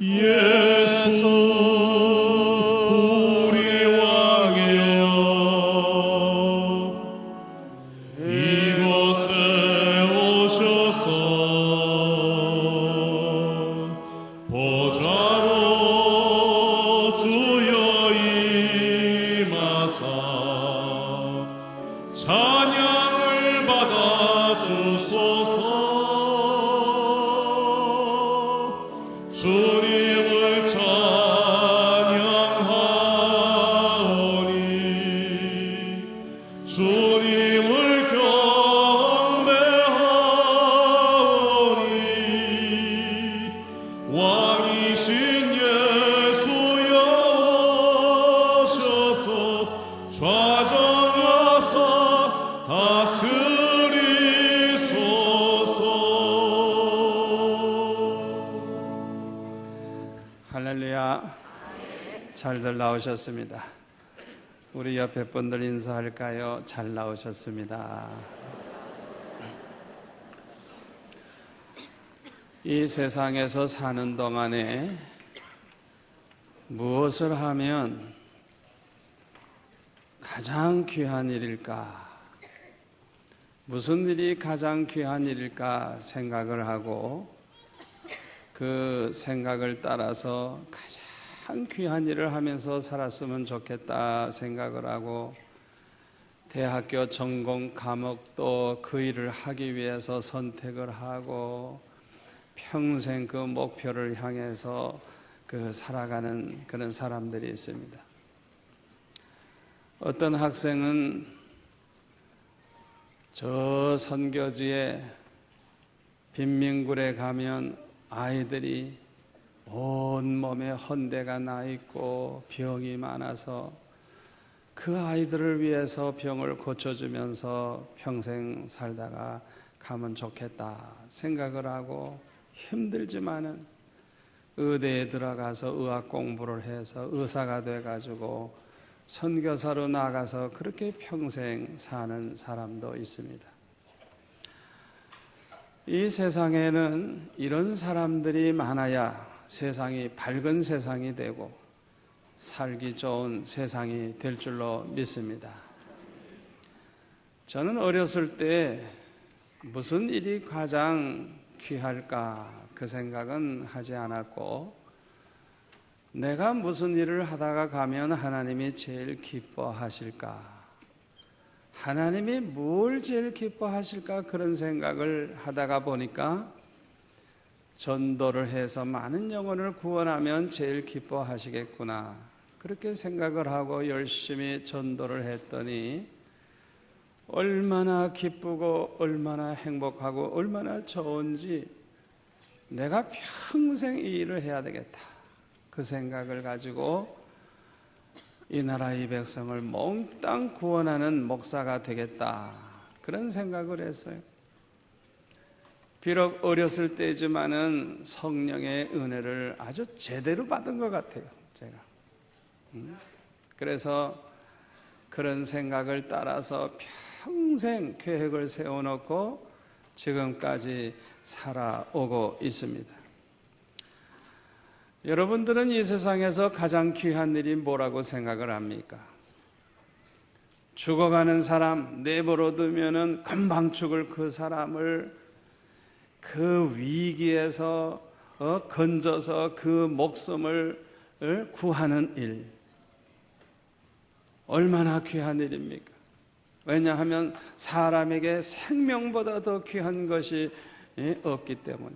예수 우리 왕이여, 이곳에 오셔서 보좌로 주여 임하사 찬양을 받아 주소서. 주님을 찬양하오니 주님을 경배하오니 왕이신 예수여 오셔서 좌정하사 다스리소서. 할렐루야. 잘들 나오셨습니다. 우리 옆에 분들 인사할까요? 잘 나오셨습니다. 이 세상에서 사는 동안에 무엇을 하면 가장 귀한 일일까? 무슨 일이 가장 귀한 일일까 생각을 하고 그 생각을 따라서 가장 귀한 일을 하면서 살았으면 좋겠다 생각을 하고 대학교 전공 과목도 그 일을 하기 위해서 선택을 하고 평생 그 목표를 향해서 살아가는 그런 사람들이 있습니다. 어떤 학생은 저 선교지에 빈민굴에 가면 아이들이 온몸에 헌대가 나 있고 병이 많아서 그 아이들을 위해서 병을 고쳐주면서 평생 살다가 가면 좋겠다 생각을 하고 힘들지만은 의대에 들어가서 의학 공부를 해서 의사가 돼가지고 선교사로 나가서 그렇게 평생 사는 사람도 있습니다. 이 세상에는 이런 사람들이 많아야 세상이 밝은 세상이 되고 살기 좋은 세상이 될 줄로 믿습니다. 저는 어렸을 때 무슨 일이 가장 귀할까 그 생각은 하지 않았고 내가 무슨 일을 하다가 가면 하나님이 제일 기뻐하실까, 하나님이 뭘 제일 기뻐하실까 그런 생각을 하다가 보니까 전도를 해서 많은 영혼을 구원하면 제일 기뻐하시겠구나 그렇게 생각을 하고 열심히 전도를 했더니 얼마나 기쁘고 얼마나 행복하고 얼마나 좋은지 내가 평생 이 일을 해야 되겠다 그 생각을 가지고 이 나라 이 백성을 몽땅 구원하는 목사가 되겠다 그런 생각을 했어요. 비록 어렸을 때지만은 성령의 은혜를 아주 제대로 받은 것 같아요 제가. 그래서 그런 생각을 따라서 평생 계획을 세워놓고 지금까지 살아오고 있습니다. 여러분들은 이 세상에서 가장 귀한 일이 뭐라고 생각을 합니까? 죽어가는 사람 내버려 두면은 금방 죽을 그 사람을 그 위기에서 건져서 그 목숨을 구하는 일 얼마나 귀한 일입니까? 왜냐하면 사람에게 생명보다 더 귀한 것이 없기 때문에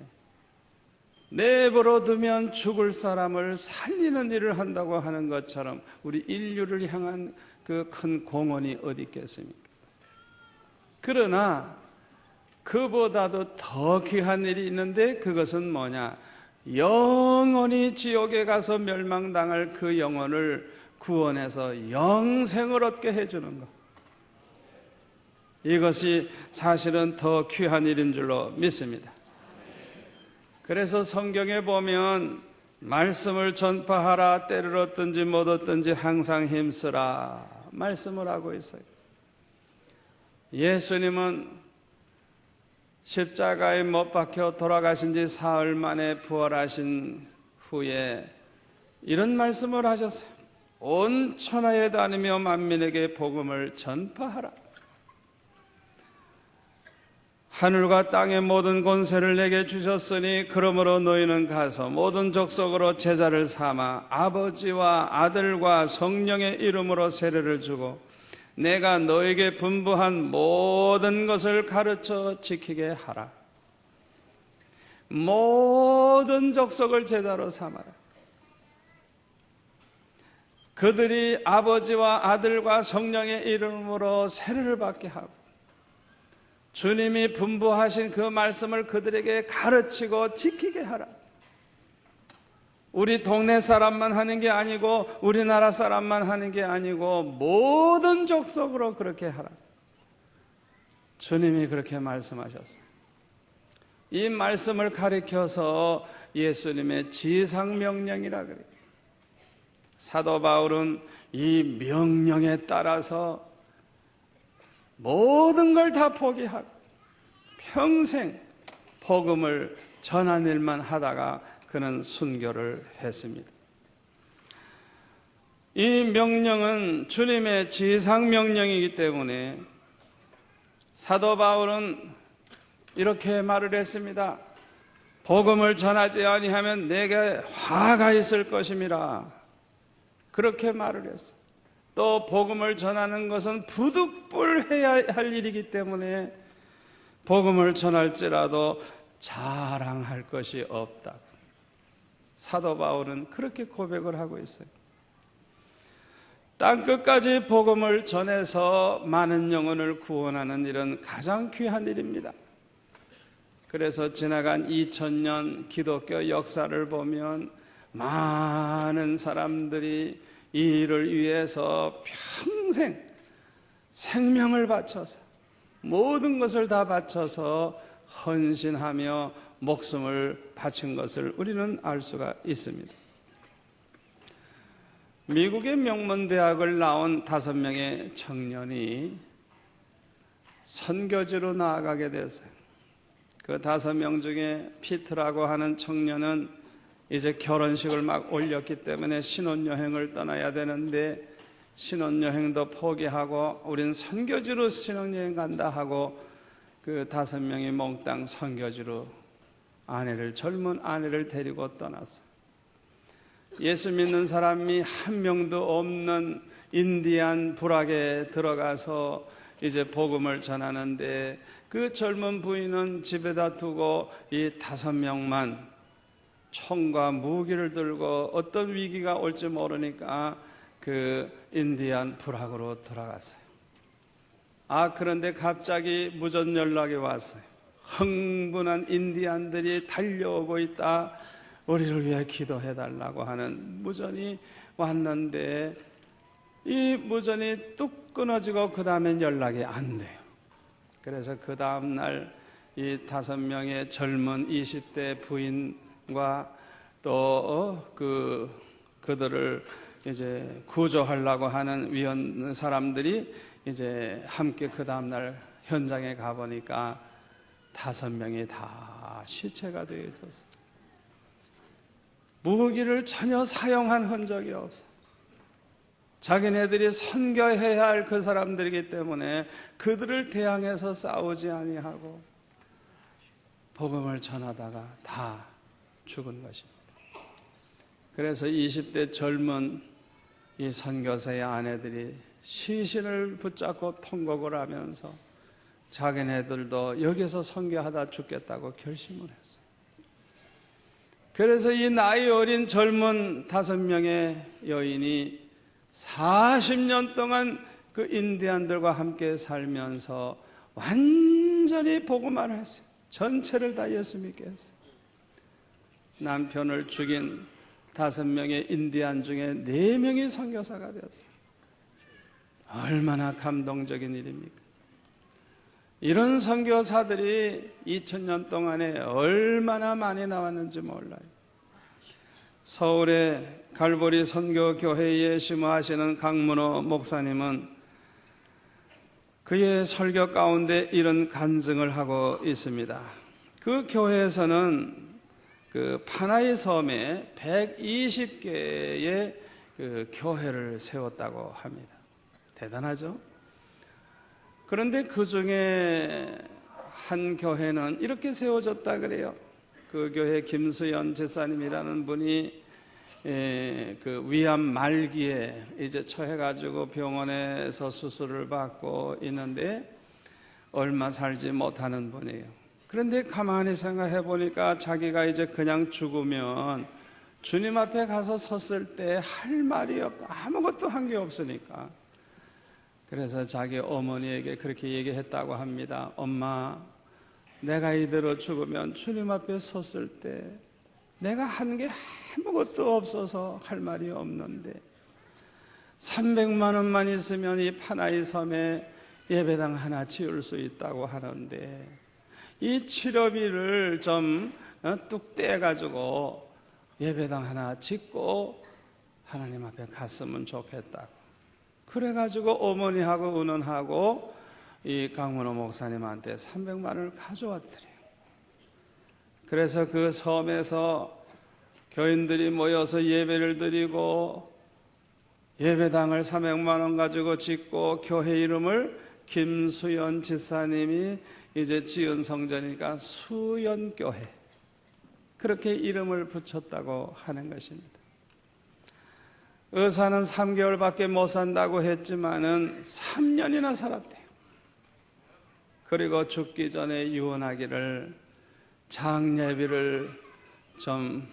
내버려 두면 죽을 사람을 살리는 일을 한다고 하는 것처럼 우리 인류를 향한 그 큰 공헌이 어디 있겠습니까? 그러나 그보다도 더 귀한 일이 있는데 그것은 뭐냐? 영원히 지옥에 가서 멸망당할 그 영혼을 구원해서 영생을 얻게 해주는 것. 이것이 사실은 더 귀한 일인 줄로 믿습니다. 그래서 성경에 보면 말씀을 전파하라, 때를 얻든지 못 얻든지 항상 힘쓰라 말씀을 하고 있어요. 예수님은 십자가에 못 박혀 돌아가신 지 사흘 만에 부활하신 후에 이런 말씀을 하셨어요. 온 천하에 다니며 만민에게 복음을 전파하라. 하늘과 땅의 모든 권세를 내게 주셨으니 그러므로 너희는 가서 모든 족속으로 제자를 삼아 아버지와 아들과 성령의 이름으로 세례를 주고 내가 너에게 분부한 모든 것을 가르쳐 지키게 하라. 모든 족속을 제자로 삼아라. 그들이 아버지와 아들과 성령의 이름으로 세례를 받게 하고 주님이 분부하신 그 말씀을 그들에게 가르치고 지키게 하라. 우리 동네 사람만 하는 게 아니고 우리나라 사람만 하는 게 아니고 모든 족속으로 그렇게 하라. 주님이 그렇게 말씀하셨어요. 이 말씀을 가리켜서 예수님의 지상명령이라 그래요. 사도 바울은 이 명령에 따라서 모든 걸 다 포기하고 평생 복음을 전한 일만 하다가 그는 순교를 했습니다. 이 명령은 주님의 지상명령이기 때문에 사도 바울은 이렇게 말을 했습니다. 복음을 전하지 아니하면 내게 화가 있을 것임이라. 그렇게 말을 했어요. 또 복음을 전하는 것은 부득불해야 할 일이기 때문에 복음을 전할지라도 자랑할 것이 없다. 사도 바울은 그렇게 고백을 하고 있어요. 땅끝까지 복음을 전해서 많은 영혼을 구원하는 일은 가장 귀한 일입니다. 그래서 지나간 2000년 기독교 역사를 보면 많은 사람들이 이 일을 위해서 평생 생명을 바쳐서 모든 것을 다 바쳐서 헌신하며 목숨을 바친 것을 우리는 알 수가 있습니다. 미국의 명문대학을 나온 5명의 청년이 선교지로 나아가게 됐어요. 그 5명 중에 피트라고 하는 청년은 이제 결혼식을 막 올렸기 때문에 신혼여행을 떠나야 되는데 신혼여행도 포기하고 우린 선교지로 신혼여행 간다 하고 그 5명이 몽땅 선교지로 젊은 아내를 데리고 떠났어요. 예수 믿는 사람이 한 명도 없는 인디안 부락에 들어가서 이제 복음을 전하는데 그 젊은 부인은 집에다 두고 이 5명만 총과 무기를 들고 어떤 위기가 올지 모르니까 그 인디안 부락으로 돌아갔어요. 그런데 갑자기 무전 연락이 왔어요. 흥분한 인디안들이 달려오고 있다. 우리를 위해 기도해달라고 하는 무전이 왔는데 이 무전이 뚝 끊어지고 그 다음엔 연락이 안 돼요. 그래서 그 다음날 이 5명의 젊은 20대 부인과 또 그들을 이제 구조하려고 하는 위원 사람들이 이제 함께 그 다음날 현장에 가보니까 5명이 다 시체가 되어 있었어요. 무기를 전혀 사용한 흔적이 없어요. 자기네들이 선교해야 할 그 사람들이기 때문에 그들을 대항해서 싸우지 아니하고 복음을 전하다가 다 죽은 것입니다. 그래서 20대 젊은 이 선교사의 아내들이 시신을 붙잡고 통곡을 하면서 자기네들도 여기서 선교하다 죽겠다고 결심을 했어요. 그래서 이 나이 어린 젊은 5명의 여인이 40년 동안 그 인디안들과 함께 살면서 완전히 복음화를 했어요. 전체를 다 예수 믿게 했어요. 남편을 죽인 5명의 인디안 중에 4명이 선교사가 되었어요. 얼마나 감동적인 일입니까? 이런 선교사들이 2000년 동안에 얼마나 많이 나왔는지 몰라요. 서울의 갈보리 선교교회에 심호하시는 강문호 목사님은 그의 설교 가운데 이런 간증을 하고 있습니다. 그 교회에서는 그 파나이 섬에 120개의 그 교회를 세웠다고 합니다. 대단하죠? 그런데 그 중에 한 교회는 이렇게 세워졌다 그래요. 그 교회 김수연 제사님이라는 분이 그 위암 말기에 이제 처해가지고 병원에서 수술을 받고 있는데 얼마 살지 못하는 분이에요. 그런데 가만히 생각해 보니까 자기가 이제 그냥 죽으면 주님 앞에 가서 섰을 때 할 말이 없다. 아무것도 한 게 없으니까. 그래서 자기 어머니에게 그렇게 얘기했다고 합니다. 엄마, 내가 이대로 죽으면 주님 앞에 섰을 때 내가 한 게 아무것도 없어서 할 말이 없는데 300만 원만 있으면 이 파나이 섬에 예배당 하나 지을 수 있다고 하는데 이 치료비를 좀 뚝 떼가지고 예배당 하나 짓고 하나님 앞에 갔으면 좋겠다고. 그래가지고 어머니하고 의논하고 이 강문호 목사님한테 300만 원을 가져왔더래요. 그래서 그 섬에서 교인들이 모여서 예배를 드리고 예배당을 300만 원 가지고 짓고 교회 이름을 김수연 지사님이 이제 지은 성전이니까 수연교회, 그렇게 이름을 붙였다고 하는 것입니다. 의사는 3개월밖에 못 산다고 했지만은 3년이나 살았대요. 그리고 죽기 전에 유언하기를 장례비를 좀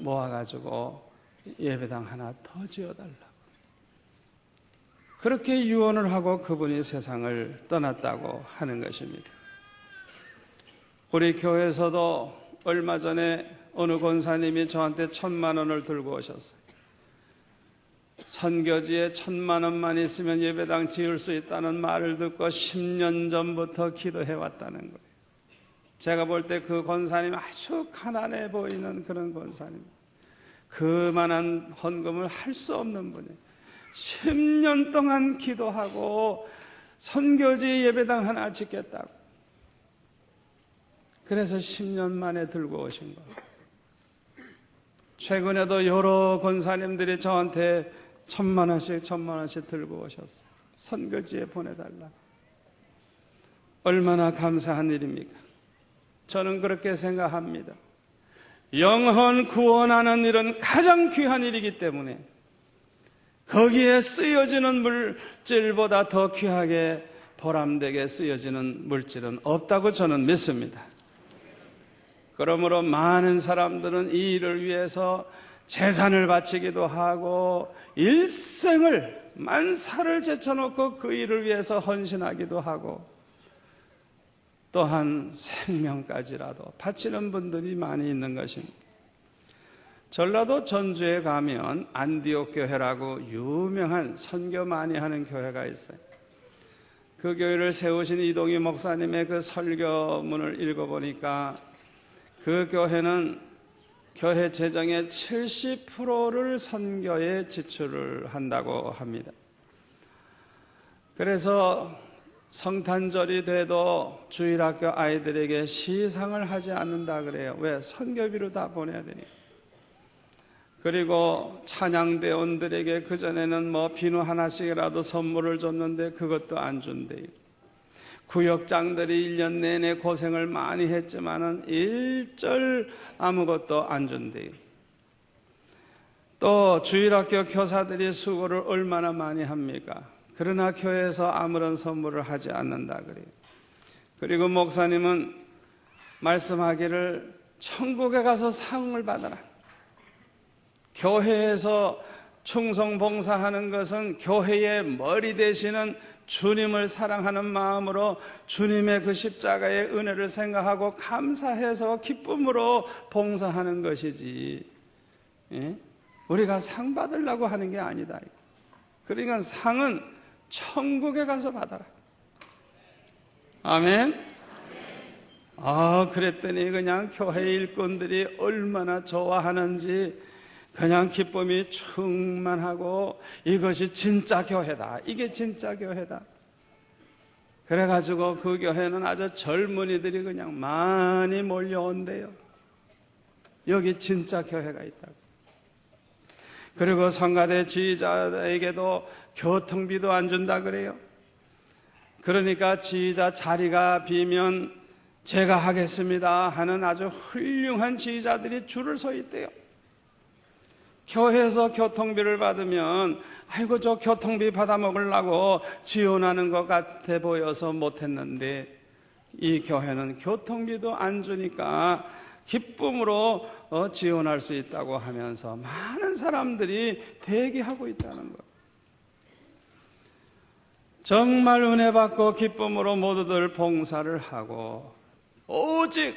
모아가지고 예배당 하나 더 지어달라고. 그렇게 유언을 하고 그분이 세상을 떠났다고 하는 것입니다. 우리 교회에서도 얼마 전에 어느 권사님이 저한테 1,000만 원을 들고 오셨어요. 선교지에 1,000만 원만 있으면 예배당 지을 수 있다는 말을 듣고 10년 전부터 기도해 왔다는 거예요. 제가 볼 때 그 권사님 아주 가난해 보이는 그런 권사님, 그만한 헌금을 할 수 없는 분이에요. 10년 동안 기도하고 선교지 예배당 하나 짓겠다고. 그래서 10년 만에 들고 오신 거예요. 최근에도 여러 권사님들이 저한테 1,000만 원씩 1,000만 원씩 들고 오셨어요. 선교지에 보내달라고. 얼마나 감사한 일입니까? 저는 그렇게 생각합니다. 영혼 구원하는 일은 가장 귀한 일이기 때문에 거기에 쓰여지는 물질보다 더 귀하게 보람되게 쓰여지는 물질은 없다고 저는 믿습니다. 그러므로 많은 사람들은 이 일을 위해서 재산을 바치기도 하고 일생을 만사를 제쳐놓고 그 일을 위해서 헌신하기도 하고 또한 생명까지라도 바치는 분들이 많이 있는 것입니다. 전라도 전주에 가면 안디옥 교회라고 유명한 선교 많이 하는 교회가 있어요. 그 교회를 세우신 이동희 목사님의 그 설교문을 읽어보니까 그 교회는 교회 재정의 70%를 선교에 지출을 한다고 합니다. 그래서 성탄절이 돼도 주일학교 아이들에게 시상을 하지 않는다 그래요. 왜? 선교비로 다 보내야 되니까. 그리고 찬양대원들에게 그전에는 뭐 비누 하나씩이라도 선물을 줬는데 그것도 안 준대요. 구역장들이 1년 내내 고생을 많이 했지만은 일절 아무것도 안 준대요. 또 주일학교 교사들이 수고를 얼마나 많이 합니까? 그러나 교회에서 아무런 선물을 하지 않는다 그래요. 그리고 목사님은 말씀하기를 천국에 가서 상을 받아라. 교회에서 충성 봉사하는 것은 교회의 머리 되시는 주님을 사랑하는 마음으로 주님의 그 십자가의 은혜를 생각하고 감사해서 기쁨으로 봉사하는 것이지, 예? 우리가 상 받으려고 하는 게 아니다. 그러니까 상은 천국에 가서 받아라. 아멘. 그랬더니 그냥 교회 일꾼들이 얼마나 좋아하는지 그냥 기쁨이 충만하고 이것이 진짜 교회다. 이게 진짜 교회다. 그래가지고 그 교회는 아주 젊은이들이 그냥 많이 몰려온대요. 여기 진짜 교회가 있다고. 그리고 성가대 지휘자에게도 교통비도 안 준다 그래요. 그러니까 지휘자 자리가 비면 제가 하겠습니다 하는 아주 훌륭한 지휘자들이 줄을 서 있대요. 교회에서 교통비를 받으면 아이고 저 교통비 받아 먹으려고 지원하는 것 같아 보여서 못했는데, 이 교회는 교통비도 안 주니까 기쁨으로 지원할 수 있다고 하면서 많은 사람들이 대기하고 있다는 것. 정말 은혜 받고 기쁨으로 모두들 봉사를 하고 오직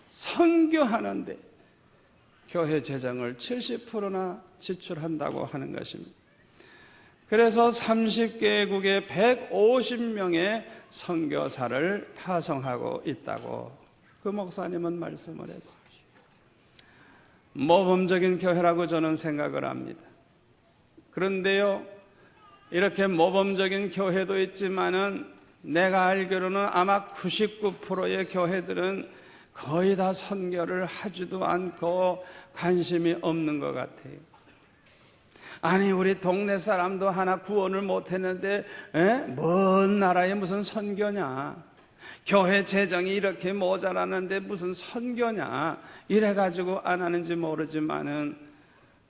선교하는데 교회 재정을 70%나 지출한다고 하는 것입니다. 그래서 30개국에 150명의 선교사를 파송하고 있다고 그 목사님은 말씀을 했어요. 모범적인 교회라고 저는 생각을 합니다. 그런데요, 이렇게 모범적인 교회도 있지만은 내가 알기로는 아마 99%의 교회들은 거의 다 선교를 하지도 않고 관심이 없는 것 같아요. 아니 우리 동네 사람도 하나 구원을 못했는데 먼 나라에 무슨 선교냐, 교회 재정이 이렇게 모자라는데 무슨 선교냐, 이래가지고 안 하는지 모르지만은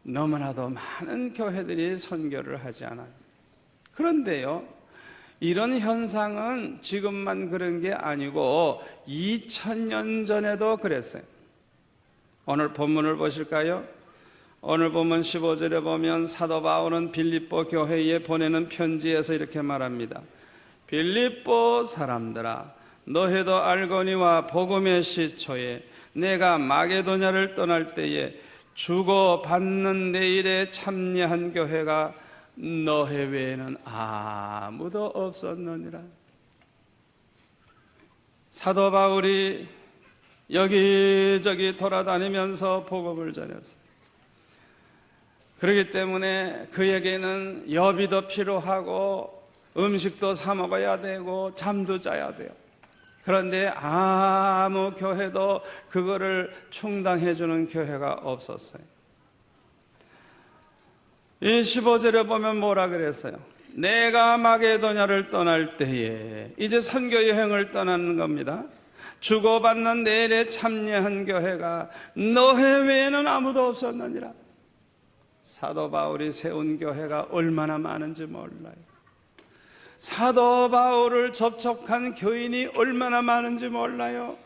너무나도 많은 교회들이 선교를 하지 않아요. 그런데요, 이런 현상은 지금만 그런 게 아니고 2000년 전에도 그랬어요. 오늘 본문을 보실까요? 오늘 본문 15절에 보면 사도 바울은 빌립보 교회에 보내는 편지에서 이렇게 말합니다. 빌립보 사람들아, 너희도 알거니와 복음의 시초에 내가 마게도냐를 떠날 때에 주고 받는 내 일에 참여한 교회가 너희 외에는 아무도 없었느니라. 사도 바울이 여기저기 돌아다니면서 복음을 전했어요. 그렇기 때문에 그에게는 여비도 필요하고 음식도 사 먹어야 되고 잠도 자야 돼요. 그런데 아무 교회도 그거를 충당해 주는 교회가 없었어요. 이 15절에 보면 뭐라 그랬어요? 내가 마게도냐를 떠날 때에, 이제 선교 여행을 떠나는 겁니다. 주고받는 내 일에 참여한 교회가 너희 외에는 아무도 없었느니라. 사도 바울이 세운 교회가 얼마나 많은지 몰라요. 사도 바울을 접촉한 교인이 얼마나 많은지 몰라요.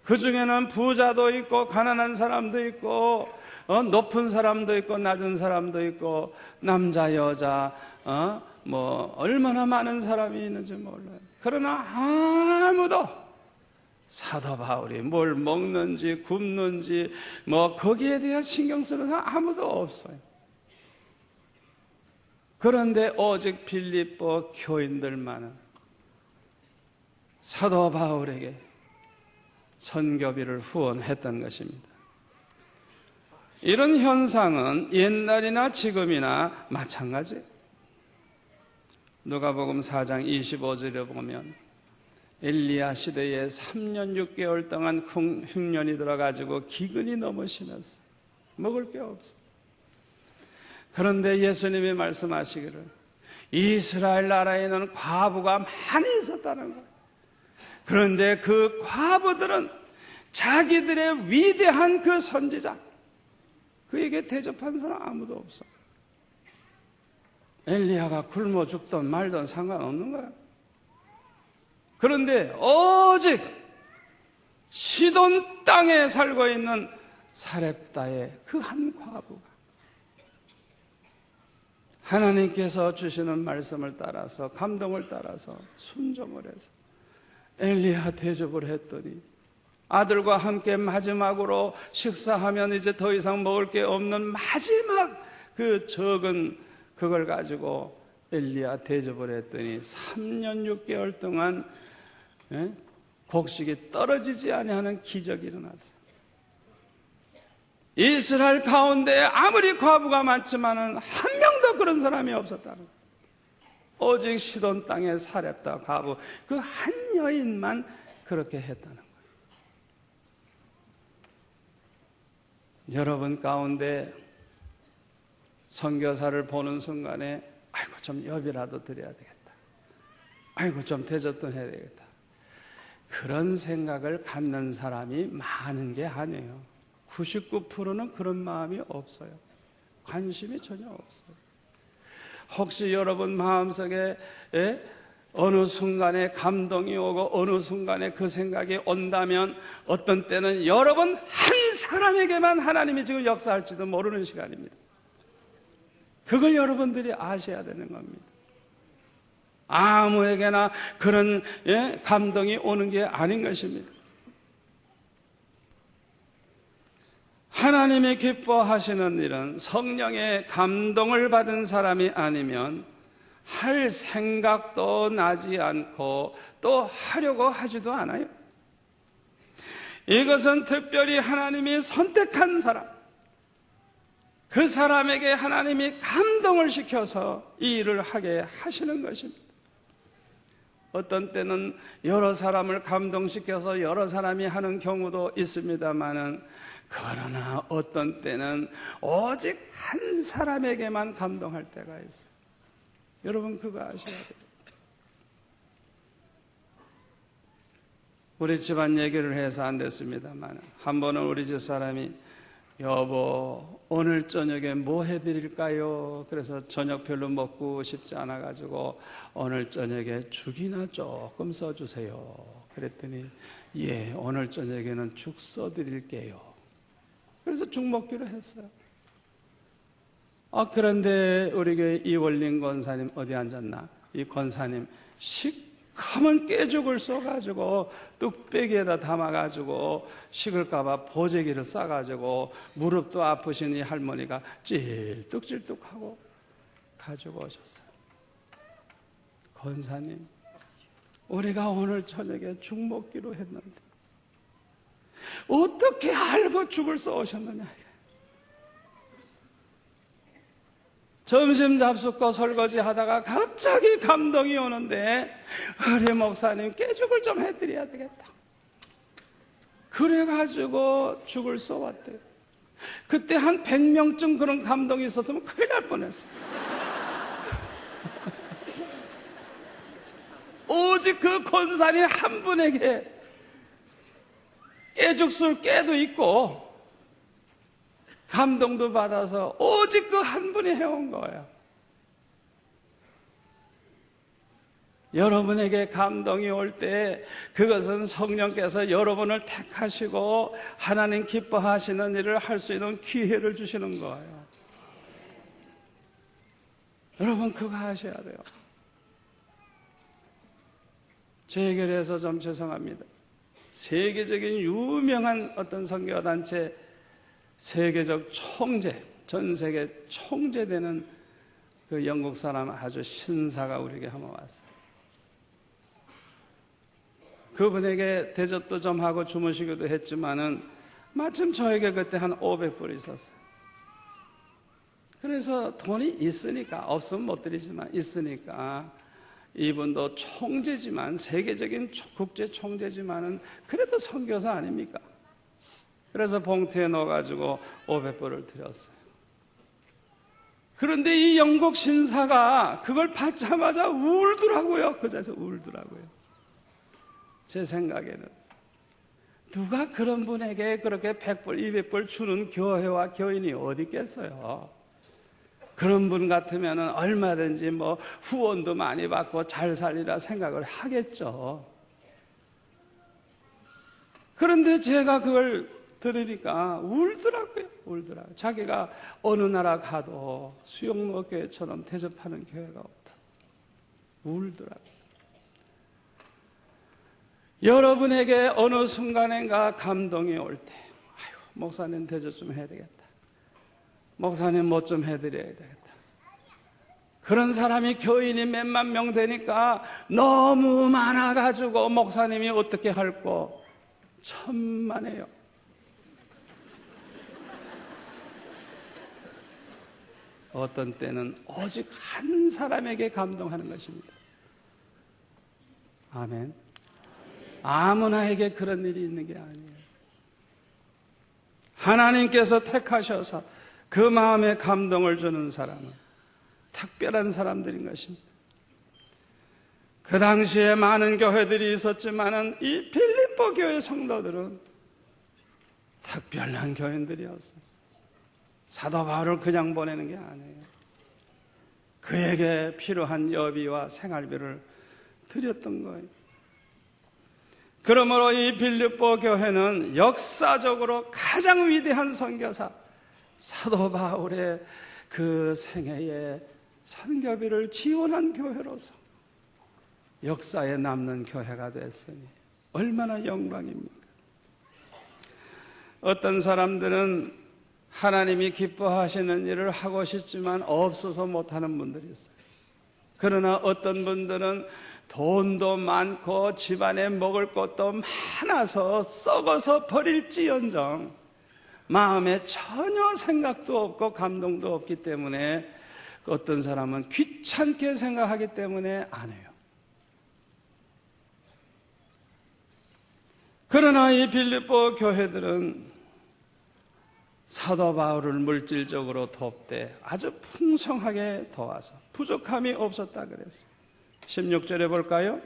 그 중에는 부자도 있고 가난한 사람도 있고 높은 사람도 있고 낮은 사람도 있고 남자 여자 얼마나 많은 사람이 있는지 몰라요. 그러나 아무도 사도 바울이 뭘 먹는지 굶는지 거기에 대해 신경 쓰는 사람 아무도 없어요. 그런데 오직 빌립보 교인들만은 사도 바울에게 선교비를 후원했던 것입니다. 이런 현상은 옛날이나 지금이나 마찬가지예요. 누가복음 4장 25절에 보면 엘리야 시대에 3년 6개월 동안 흉년이 들어가지고 기근이 너무 심했어요. 먹을 게 없어요. 그런데 예수님이 말씀하시기를 이스라엘 나라에는 과부가 많이 있었다는 거예요. 그런데 그 과부들은 자기들의 위대한 그 선지자, 그에게 대접한 사람 아무도 없어. 엘리야가 굶어 죽던 말던 상관없는 거야. 그런데 오직 시돈 땅에 살고 있는 사렙다의 그 한 과부가 하나님께서 주시는 말씀을 따라서 감동을 따라서 순종을 해서 엘리야 대접을 했더니 아들과 함께 마지막으로 식사하면 이제 더 이상 먹을 게 없는 마지막 그 적은 그걸 가지고 엘리야 대접을 했더니 3년 6개월 동안 곡식이 떨어지지 아니하는 기적이 일어났어요. 이스라엘 가운데 아무리 과부가 많지만은 한 명도 그런 사람이 없었다는 거예요. 오직 시돈 땅에 사렙다 과부 그 한 여인만 그렇게 했다는 거예요. 여러분 가운데 선교사를 보는 순간에 아이고 좀 엽이라도 드려야 되겠다. 아이고 좀 대접도 해야 되겠다. 그런 생각을 갖는 사람이 많은 게 아니에요. 99%는 그런 마음이 없어요. 관심이 전혀 없어요. 혹시 여러분 마음속에 어느 순간에 감동이 오고 어느 순간에 그 생각이 온다면 어떤 때는 여러분 한 사람에게만 하나님이 지금 역사할지도 모르는 시간입니다. 그걸 여러분들이 아셔야 되는 겁니다. 아무에게나 그런 감동이 오는 게 아닌 것입니다. 하나님이 기뻐하시는 일은 성령의 감동을 받은 사람이 아니면 할 생각도 나지 않고 또 하려고 하지도 않아요. 이것은 특별히 하나님이 선택한 사람, 그 사람에게 하나님이 감동을 시켜서 이 일을 하게 하시는 것입니다. 어떤 때는 여러 사람을 감동시켜서 여러 사람이 하는 경우도 있습니다만은, 그러나 어떤 때는 오직 한 사람에게만 감동할 때가 있어요. 여러분 그거 아셔야 돼요. 우리 집안 얘기를 해서 안 됐습니다만, 한 번은 우리 집 사람이 여보 오늘 저녁에 뭐 해드릴까요? 그래서 저녁 별로 먹고 싶지 않아가지고 오늘 저녁에 죽이나 조금 써주세요. 그랬더니 예, 오늘 저녁에는 죽 써드릴게요. 그래서 죽 먹기로 했어요. 그런데 우리 교회 이월린 권사님 어디 앉았나? 이 권사님 시커먼 깨죽을 써가지고 뚝배기에다 담아가지고 식을까봐 보재기를 싸가지고 무릎도 아프신 이 할머니가 찔뚝찔뚝하고 가지고 오셨어요. 권사님, 우리가 오늘 저녁에 죽 먹기로 했는데 어떻게 알고 죽을 써오셨느냐? 점심 잡숫고 설거지 하다가 갑자기 감동이 오는데 우리 목사님 깨죽을 좀 해드려야 되겠다. 그래가지고 죽을 써왔대요. 그때 한 100명쯤 그런 감동이 있었으면 큰일 날 뻔했어요. 오직 그 권사님 한 분에게 깨죽술 깨도 있고 감동도 받아서 오직 그 한 분이 해온 거예요. 여러분에게 감동이 올 때 그것은 성령께서 여러분을 택하시고 하나님 기뻐하시는 일을 할 수 있는 기회를 주시는 거예요. 여러분 그거 하셔야 돼요. 제 얘기를 해서 좀 죄송합니다. 세계적인 유명한 어떤 선교단체 세계적 총재, 전 세계 총재되는 그 영국 사람 아주 신사가 우리에게 한번 왔어요. 그분에게 대접도 좀 하고 주무시기도 했지만은 마침 저에게 그때 한 500불 있었어요. 그래서 돈이 있으니까, 없으면 못 드리지만 있으니까 이분도 총재지만, 세계적인 국제 총재지만은 그래도 선교사 아닙니까? 그래서 봉투에 넣어가지고 500불을 드렸어요. 그런데 이 영국 신사가 그걸 받자마자 울더라고요. 그 자리에서 울더라고요. 제 생각에는 누가 그런 분에게 그렇게 100불, 200불 주는 교회와 교인이 어디 있겠어요? 그런 분 같으면 얼마든지 뭐 후원도 많이 받고 잘 살리라 생각을 하겠죠. 그런데 제가 그걸 들으니까 울더라고요. 자기가 어느 나라 가도 수용로교회처럼 대접하는 교회가 없다. 울더라고요. 여러분에게 어느 순간인가 감동이 올 때, 아이고, 목사님 대접 좀 해야 되겠다. 목사님 뭐 좀 해드려야 되겠다. 그런 사람이 교인이 몇만 명 되니까 너무 많아가지고 목사님이 어떻게 할꼬 천만에요. 어떤 때는 오직 한 사람에게 감동하는 것입니다. 아멘. 아무나에게 그런 일이 있는 게 아니에요. 하나님께서 택하셔서 그 마음에 감동을 주는 사람은 특별한 사람들인 것입니다. 그 당시에 많은 교회들이 있었지만은 이 빌립보 교회 성도들은 특별한 교인들이었어요. 사도 바울을 그냥 보내는 게 아니에요. 그에게 필요한 여비와 생활비를 드렸던 거예요. 그러므로 이 빌립보 교회는 역사적으로 가장 위대한 선교사 사도 바울의 그 생애에 선교비를 지원한 교회로서 역사에 남는 교회가 됐으니 얼마나 영광입니까? 어떤 사람들은 하나님이 기뻐하시는 일을 하고 싶지만 없어서 못하는 분들이 있어요. 그러나 어떤 분들은 돈도 많고 집안에 먹을 것도 많아서 썩어서 버릴지언정 마음에 전혀 생각도 없고 감동도 없기 때문에 어떤 사람은 귀찮게 생각하기 때문에 안 해요. 그러나 이 빌립보 교회들은 사도 바울을 물질적으로 돕되 아주 풍성하게 도와서 부족함이 없었다 그랬어요. 16절에 볼까요?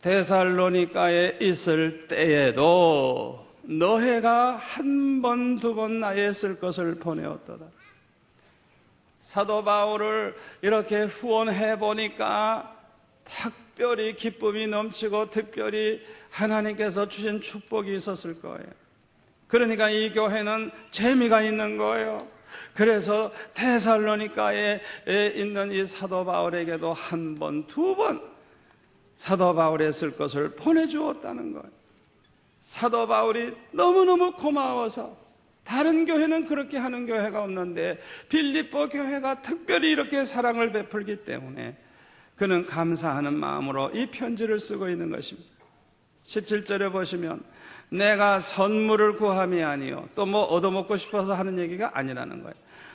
데살로니가에 있을 때에도 너희가 한 번, 두 번 나에 쓸 것을 보내었도다. 사도 바울을 이렇게 후원해 보니까 특별히 기쁨이 넘치고 특별히 하나님께서 주신 축복이 있었을 거예요. 그러니까 이 교회는 재미가 있는 거예요. 그래서 데살로니가에 있는 이 사도 바울에게도 한 번, 두 번 사도 바울에 쓸 것을 보내주었다는 거예요. 사도 바울이 너무너무 고마워서 다른 교회는 그렇게 하는 교회가 없는데 빌립보 교회가 특별히 이렇게 사랑을 베풀기 때문에 그는 감사하는 마음으로 이 편지를 쓰고 있는 것입니다. 17절에 보시면 내가 선물을 구함이 아니요 또 뭐 얻어먹고 싶어서 하는 얘기가 아니라는 거예요.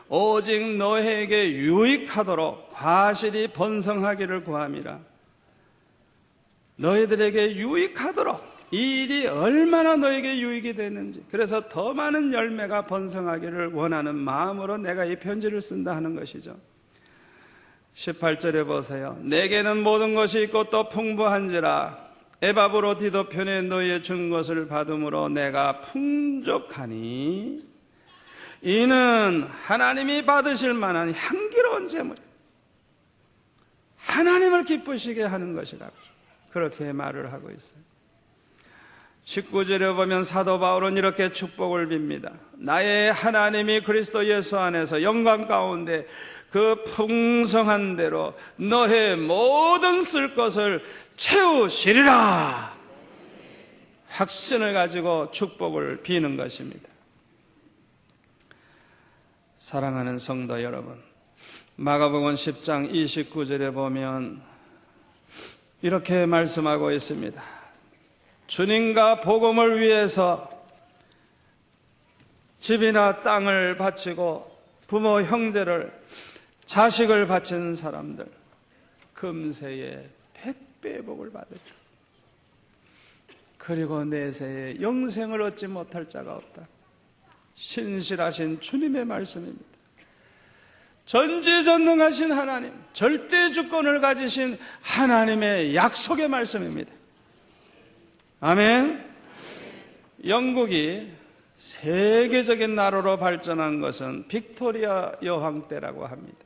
오직 너에게 유익하도록 과실이 번성하기를 구함이라. 너희들에게 유익하도록 이 일이 얼마나 너에게 유익이 되는지, 그래서 더 많은 열매가 번성하기를 원하는 마음으로 내가 이 편지를 쓴다 하는 것이죠. 18절에 보세요. 내게는 모든 것이 있고 또 풍부한지라 에바브로 디도편에 너희의 준 것을 받음으로 내가 풍족하니 이는 하나님이 받으실 만한 향기로운 제물, 하나님을 기쁘시게 하는 것이라고 그렇게 말을 하고 있어요. 19절에 보면 사도 바울은 이렇게 축복을 빕니다. 나의 하나님이 그리스도 예수 안에서 영광 가운데 그 풍성한 대로 너의 모든 쓸 것을 채우시리라. 확신을 가지고 축복을 비는 것입니다. 사랑하는 성도 여러분, 마가복음 10장 29절에 보면 이렇게 말씀하고 있습니다. 주님과 복음을 위해서 집이나 땅을 바치고 부모 형제를 자식을 바친 사람들 금세에 100배의 복을 받으리라. 그리고 내세에 영생을 얻지 못할 자가 없다. 신실하신 주님의 말씀입니다. 전지전능하신 하나님, 절대 주권을 가지신 하나님의 약속의 말씀입니다. 아멘. 영국이 세계적인 나라로 발전한 것은 빅토리아 여왕 때라고 합니다.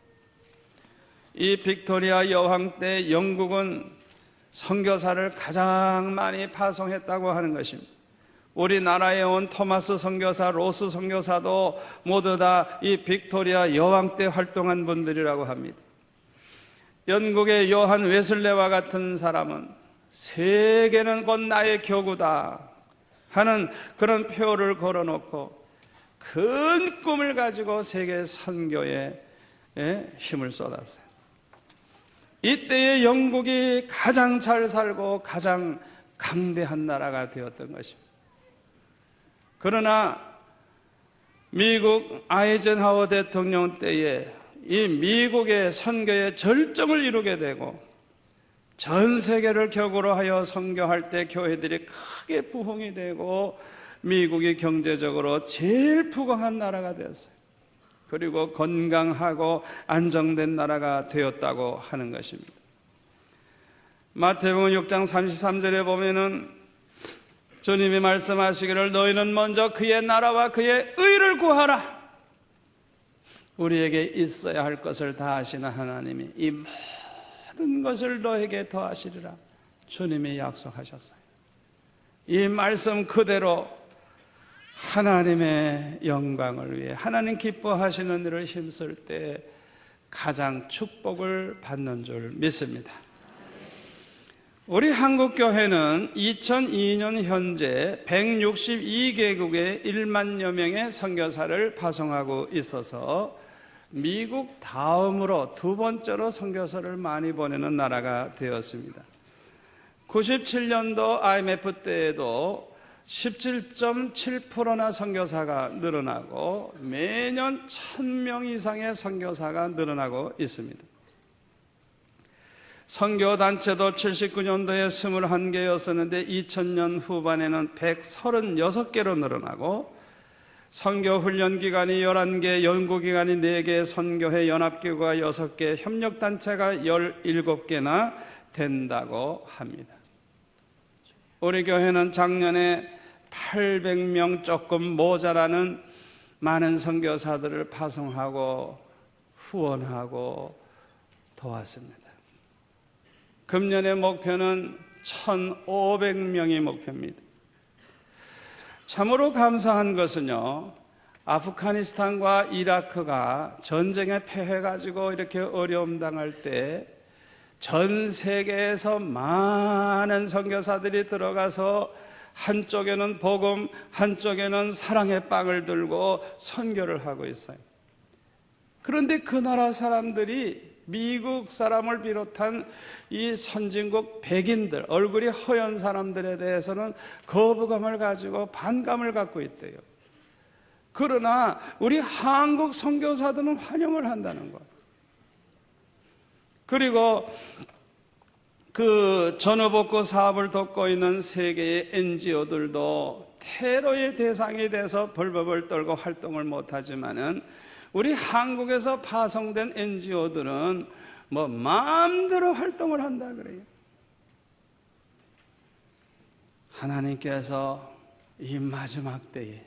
이 빅토리아 여왕 때 영국은 선교사를 가장 많이 파송했다고 하는 것입니다. 우리나라에 온 토마스 선교사, 로스 선교사도 모두 다 이 빅토리아 여왕 때 활동한 분들이라고 합니다. 영국의 요한 웨슬레와 같은 사람은 세계는 곧 나의 교구다 하는 그런 표를 걸어놓고 큰 꿈을 가지고 세계 선교에 힘을 쏟았어요. 이때의 영국이 가장 잘 살고 가장 강대한 나라가 되었던 것입니다. 그러나 미국 아이젠하워 대통령 때에 이 미국의 선교의 절정을 이루게 되고 전 세계를 격으로 하여 선교할 때 교회들이 크게 부흥이 되고 미국이 경제적으로 제일 부강한 나라가 되었어요. 그리고 건강하고 안정된 나라가 되었다고 하는 것입니다. 마태복음 6장 33절에 보면은 주님이 말씀하시기를 너희는 먼저 그의 나라와 그의 의를 구하라. 우리에게 있어야 할 것을 다 하시는 하나님이 이 모든 것을 너에게 더하시리라 주님이 약속하셨어요. 이 말씀 그대로 하나님의 영광을 위해 하나님 기뻐하시는 일을 힘쓸 때 가장 축복을 받는 줄 믿습니다. 우리 한국교회는 2002년 현재 162개국에 1만여 명의 선교사를 파송하고 있어서 미국 다음으로 두 번째로 선교사를 많이 보내는 나라가 되었습니다. 97년도 IMF 때에도 17.7%나 선교사가 늘어나고 매년 1000명 이상의 선교사가 늘어나고 있습니다. 선교단체도 79년도에 21개였었는데 2000년 후반에는 136개로 늘어나고 선교훈련기관이 11개, 연구기관이 4개, 선교회 연합기구가 6개, 협력단체가 17개나 된다고 합니다. 우리 교회는 작년에 800명 조금 모자라는 많은 선교사들을 파송하고 후원하고 도왔습니다. 금년의 목표는 1,500명이 목표입니다. 참으로 감사한 것은요, 아프가니스탄과 이라크가 전쟁에 패해가지고 이렇게 어려움 당할 때 전 세계에서 많은 선교사들이 들어가서 한쪽에는 복음, 한쪽에는 사랑의 빵을 들고 선교를 하고 있어요. 그런데 그 나라 사람들이 미국 사람을 비롯한 이 선진국 백인들, 얼굴이 허연 사람들에 대해서는 거부감을 가지고 반감을 갖고 있대요. 그러나 우리 한국 선교사들은 환영을 한다는 거예요. 그리고 그 전후복구 사업을 돕고 있는 세계의 NGO들도 테러의 대상이 돼서 벌벌벌 떨고 활동을 못하지만은 우리 한국에서 파송된 NGO들은 뭐 마음대로 활동을 한다 그래요. 하나님께서 이 마지막 때에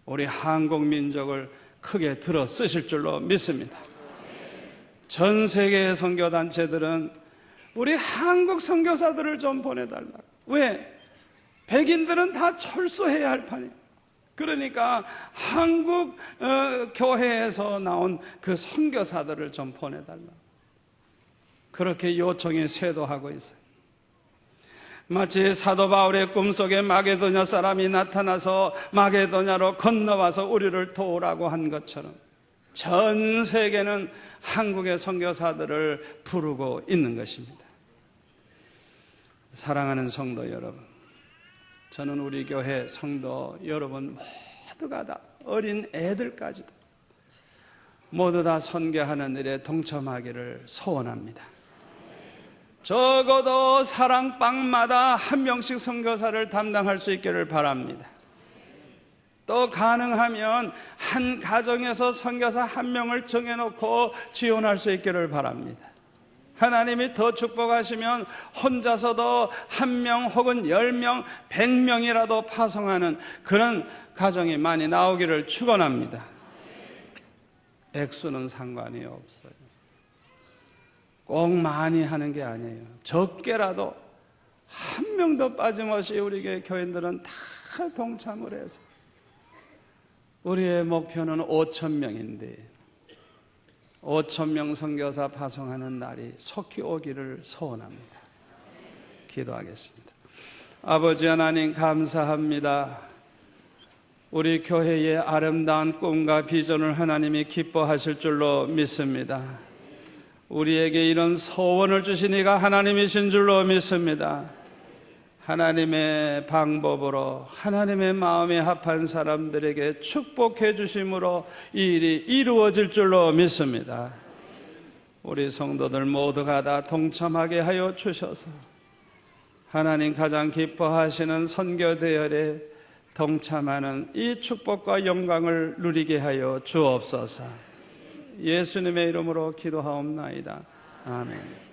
우리 한국 민족을 크게 들어 쓰실 줄로 믿습니다. 전 세계의 선교단체들은 우리 한국 선교사들을 좀 보내달라고. 왜? 백인들은 다 철수해야 할 판이에요. 그러니까 한국 교회에서 나온 그 선교사들을 좀 보내달라고. 그렇게 요청이 쇄도하고 있어요. 마치 사도 바울의 꿈속에 마게도냐 사람이 나타나서 마게도냐로 건너와서 우리를 도우라고 한 것처럼 전 세계는 한국의 선교사들을 부르고 있는 것입니다. 사랑하는 성도 여러분, 저는 우리 교회 성도 여러분 모두가 다 어린 애들까지도 모두 다 선교하는 일에 동참하기를 소원합니다. 적어도 사랑방마다 한 명씩 선교사를 담당할 수 있기를 바랍니다. 또 가능하면 한 가정에서 선교사 한 명을 정해놓고 지원할 수 있기를 바랍니다. 하나님이 더 축복하시면 혼자서도 한 명 혹은 10명, 100명이라도 파송하는 그런 가정이 많이 나오기를 축원합니다. 액수는 상관이 없어요. 꼭 많이 하는 게 아니에요. 적게라도 한 명도 빠짐없이 우리 교인들은 다 동참을 해서 우리의 목표는 5,000명인데 5,000명 선교사 파송하는 날이 속히 오기를 소원합니다. 기도하겠습니다. 아버지 하나님 감사합니다. 우리 교회의 아름다운 꿈과 비전을 하나님이 기뻐하실 줄로 믿습니다. 우리에게 이런 소원을 주신 이가 하나님이신 줄로 믿습니다. 하나님의 방법으로 하나님의 마음에 합한 사람들에게 축복해 주심으로 이 일이 이루어질 줄로 믿습니다. 우리 성도들 모두가 다 동참하게 하여 주셔서 하나님 가장 기뻐하시는 선교 대열에 동참하는 이 축복과 영광을 누리게 하여 주옵소서. 예수님의 이름으로 기도하옵나이다. 아멘.